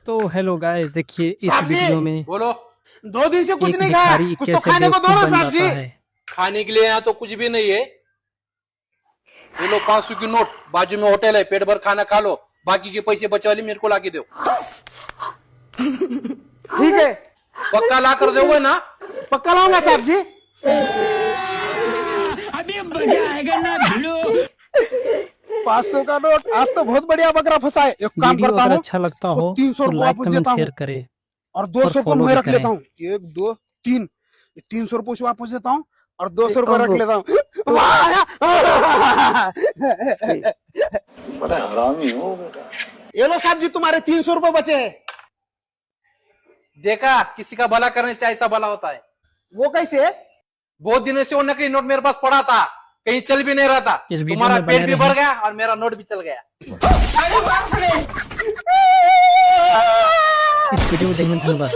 तो hello guys, देखिए इस साहब जी, video में बोलो। 2 दिन से कुछ एक नहीं खाया, भिखारी कुछ तो कैसे खाने को दो ना बेवकूफ बन साहब जी। जाता है। खाने के लिए यहाँ तो कुछ भी नहीं है। ये लो 500 की नोट, बाजू में होटल है, पेट भर खाना खा लो, बाकी के पैसे बचा वाले मेरे को ला के दो। ठीक है, पक्का ला कर दोगे ना? पक्का लाऊंगा साहब जी। अभी मजा आएगा ना भिड़ो। 500 का नोट, आज तो बहुत बढ़िया बकरा फंसा है। एक काम वीडियो करता अगर हूँ, अच्छा लगता उसको हो 300 तो रुपये लाइक वापस कमेंट देता हूँ शेयर करें और 200 रुपये follow मैं भी रख लेता करें। हूँ। 1 2 3, 300 रुपये से वापस देता हूँ और 200 रुपये रख लेता हूँ। वाह! बड़ा हरामी हो बेटा। ये लो साहब जी, तुम्हारे 300 रुपये बचे हैं। देखा, किसी का भला करने से ऐसा भला होता है। वो कैसे? बहुत दिनों से वो नकली नोट मेरे पास पड़ा था, कहीं चल भी नहीं रहा था। इस वीडियो तुम्हारा में बने पेट भी रहें। भर गया और मेरा नोट भी चल गया। इस वीडियो को देखने धन्यवाद।